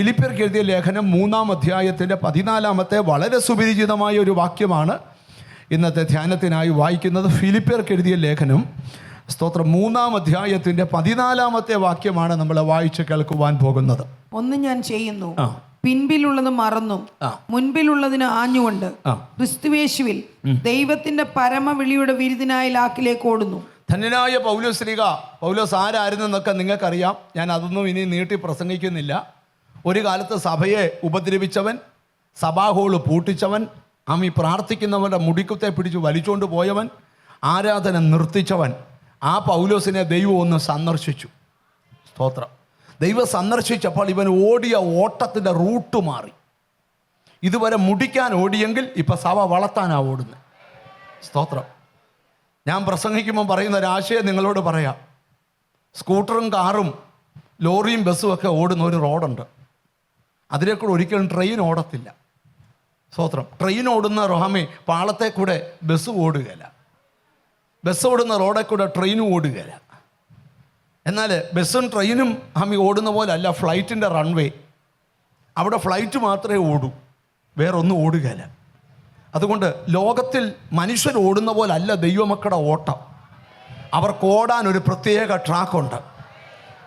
ഫിലിപ്പിയർക്ക് എഴുതിയ ലേഖനം 3-ാം അധ്യായത്തിൻ്റെ 14-ാമത്തെ വളരെ സുപരിചിതമായ ഒരു വാക്യമാണ് ഇന്നത്തെ ധ്യാനത്തിനായി വായിക്കുന്നത്. ഫിലിപ്പിയർക്ക് എഴുതിയ ലേഖനം സ്തോത്രം 3-ാം അധ്യായത്തിൻ്റെ 14-ാമത്തെ വാക്യമാണ് നമ്മൾ വായിച്ച് കേൾക്കുവാൻ പോകുന്നത്. ഒന്ന് ഞാൻ ചെയ്യുന്നു, പിൻപിലുള്ളത് മറന്നു മുൻപിലുള്ളതിന് ആഞ്ഞുകൊണ്ട് ക്രിസ്തുയേശുവിൽ ദൈവത്തിന്റെ പരമവിളിയുടെ വിരുദിനായി ലാക്കിലേക്ക് ഓടുന്നു. ധന്യനായ പൗലോസ്ലീഹ, പൗലോസ് ആരായിരുന്നെന്നൊക്കെ നിങ്ങൾക്കറിയാം. ഞാൻ അതൊന്നും ഇനി നീട്ടി പ്രസംഗിക്കുന്നില്ല. ഒരു കാലത്ത് സഭയെ ഉപദ്രവിച്ചവൻ, സഭാഹോള് പൂട്ടിച്ചവൻ, പ്രാർത്ഥിക്കുന്നവരുടെ മുടിക്കുത്തെ പിടിച്ച് വലിച്ചുകൊണ്ട് പോയവൻ, ആരാധന നിർത്തിച്ചവൻ, ആ പൗലോസിനെ ദൈവം ഒന്ന് സന്ദർശിച്ചു. സ്തോത്രം. ദൈവം സന്ദർശിച്ചപ്പോൾ ഇവൻ ഓടിയ ഓട്ടത്തിൻ്റെ റൂട്ട് മാറി. ഇതുവരെ മുടിക്കാൻ ഓടിയെങ്കിൽ ഇപ്പം സഭ വളർത്താനാണ് ഓടുന്നത്. സ്തോത്രം. ഞാൻ പ്രസംഗിക്കുമ്പോൾ പറയുന്ന ഒരാശയം നിങ്ങളോട് പറയാം. സ്കൂട്ടറും കാറും ലോറിയും ബസ്സും ഒക്കെ ഓടുന്ന ഒരു റോഡുണ്ട്. അതിലേക്കൂടെ ഒരിക്കലും ട്രെയിൻ ഓടത്തില്ല. സ്തോത്രം. ട്രെയിൻ ഓടുന്ന റോഹമേ പാളത്തെ കൂടെ ബസ് ഓടുകയില്ല. ബസ് ഓടുന്ന റോഡിൽ കൂടെ ട്രെയിനും ഓടുകയില്ല. എന്നാൽ ബസ്സും ട്രെയിനും ഓടുന്ന പോലെ അല്ല ഫ്ലൈറ്റിൻ്റെ റൺവേ. അവിടെ ഫ്ലൈറ്റ് മാത്രമേ ഓടൂ, വേറൊന്നും ഓടുകയില്ല. അതുകൊണ്ട് ലോകത്തിൽ മനുഷ്യർ ഓടുന്ന പോലെ അല്ല ദൈവമക്കളുടെ ഓട്ടം. അവർക്ക് ഓടാൻ ഒരു പ്രത്യേക ട്രാക്കുണ്ട്.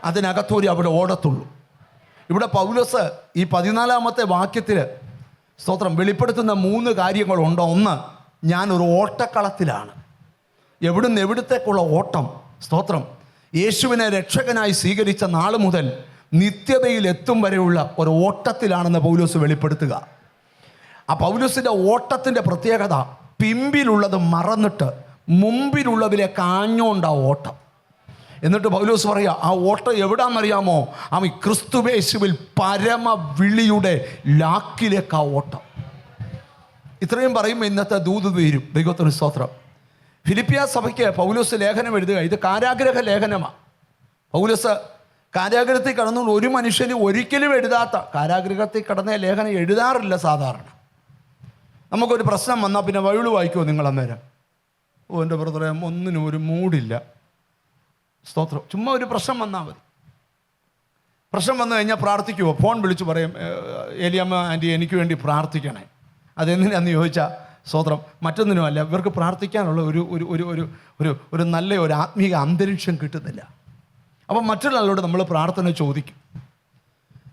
അതിനകത്തൂരി അവിടെ ഓടത്തുള്ളൂ. ഇവിടെ പൗലോസ് ഈ 14-ാമത്തെ വാക്യത്തിൽ സ്തോത്രം വെളിപ്പെടുത്തുന്ന 3 കാര്യങ്ങളുണ്ട്. ഒന്ന്, ഞാനൊരു ഓട്ടക്കളത്തിലാണ്. എവിടുന്ന് എവിടത്തേക്കുള്ള ഓട്ടം? സ്തോത്രം. യേശുവിനെ രക്ഷകനായി സ്വീകരിച്ച നാൾ മുതൽ നിത്യതയിൽ എത്തും വരെയുള്ള ഒരു ഓട്ടത്തിലാണെന്ന് പൗലോസ് വെളിപ്പെടുത്തുക. ആ പൗലോസിൻ്റെ ഓട്ടത്തിൻ്റെ പ്രത്യേകത, പിമ്പിലുള്ളത് മറന്നിട്ട് മുമ്പിലുള്ളതിലേക്ക് ആഞ്ഞോണ്ടാ ഓട്ടം. എന്നിട്ട് പൗലോസ് പറയുക, ആ ഓട്ടം എവിടാന്നറിയാമോ? ക്രിസ്തുയേശുവിൽ പരമവിളിയുടെ ലാക്കിലേക്ക് ആ ഓട്ടം. ഇത്രയും പറയുമ്പോൾ ഇന്നത്തെ ദൂത് തീരും. ദൈവത്തിന് സ്തോത്രം. ഫിലിപ്പിയ സഭയ്ക്ക് പൗലോസ് ലേഖനം എഴുതുക. ഇത് കാരാഗ്രഹ ലേഖനമാണ്. പൗലോസ് കാരാഗ്രഹത്തിൽ കടന്നുകൊണ്ട് ഒരു മനുഷ്യന് ഒരിക്കലും എഴുതാത്ത, കാരാഗ്രഹത്തിൽ കടന്ന ലേഖനം എഴുതാറില്ല സാധാരണ. നമുക്കൊരു പ്രശ്നം വന്നാൽ പിന്നെ ബൈബിൾ വായിക്കുമോ നിങ്ങൾ അന്നേരം? എൻ്റെ ബ്രദറെ, ഒന്നിനും ഒരു മൂഡില്ല. സ്തോത്രം. ചുമ്മാ ഒരു പ്രശ്നം വന്നാൽ മതി. പ്രശ്നം വന്നു കഴിഞ്ഞാൽ പ്രാർത്ഥിക്കുമോ? ഫോൺ വിളിച്ച് പറയും, ഏലിയമ്മ ആൻറ്റി എനിക്ക് വേണ്ടി പ്രാർത്ഥിക്കണേ. അതെന്തിനാന്ന് ചോദിച്ചാൽ സ്തോത്രം, മറ്റൊന്നിനുമല്ല, ഇവർക്ക് പ്രാർത്ഥിക്കാനുള്ള ഒരു നല്ല ഒരു ആത്മീക അന്തരീക്ഷം കിട്ടുന്നില്ല. അപ്പം മറ്റുള്ളവരോട് നമ്മൾ പ്രാർത്ഥന ചോദിക്കും.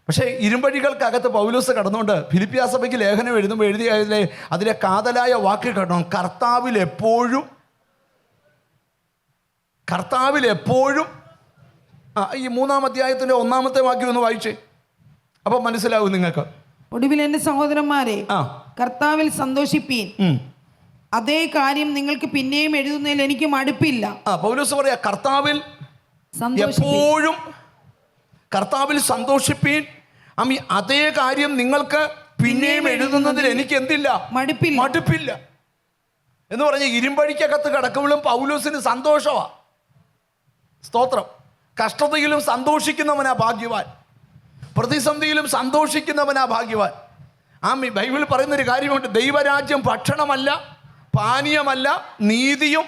പക്ഷേ ഇരുമ്പഴികൾക്കകത്ത് പൗലോസ് കടന്നുകൊണ്ട് ഫിലിപ്പിയ സഭയ്ക്ക് ലേഖനം എഴുതുമ്പോൾ അതിലെ കാതലായ വാക്ക് കേട്ടോ, കർത്താവിൽ എപ്പോഴും ഈ 3-ാം അധ്യായത്തിൻ്റെ 1-ാമത്തെ വാക്യം ഒന്ന് വായിച്ചേ. അപ്പം മനസ്സിലാവും നിങ്ങൾക്ക്. ഒടുവിൽ എൻ്റെ സഹോദരന്മാരെ, കർത്താവിൽ സന്തോഷിപ്പീൻ. അതേ കാര്യം നിങ്ങൾക്ക് പിന്നെയും എഴുതുന്നതിൽ എനിക്ക് മടുപ്പില്ല. പൗലോസ് പറയാ, കർത്താവിൽ എപ്പോഴും സന്തോഷിപ്പീൻ. അതേ കാര്യം നിങ്ങൾക്ക് പിന്നെയും എഴുതുന്നതിൽ എനിക്ക് എന്തില്ല? മടുപ്പില്ല എന്ന് പറഞ്ഞ ഇരുമ്പഴിക്കകത്ത് കിടക്കുമ്പോഴും പൗലോസിന് സന്തോഷമാണ്. സ്തോത്രം. കഷ്ടതയിലും സന്തോഷിക്കുന്നവനാ ഭാഗ്യവാൻ. പ്രതിസന്ധിയിലും സന്തോഷിക്കുന്നവനാ ഭാഗ്യവാൻ. ബൈബിളിൽ പറയുന്നൊരു കാര്യമുണ്ട്, ദൈവരാജ്യം ഭക്ഷണമല്ല, പാനീയമല്ല, നീതിയും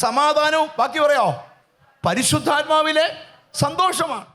സമാധാനവും, ബാക്കി പറയാമോ, പരിശുദ്ധാത്മാവിലെ സന്തോഷമാണ്.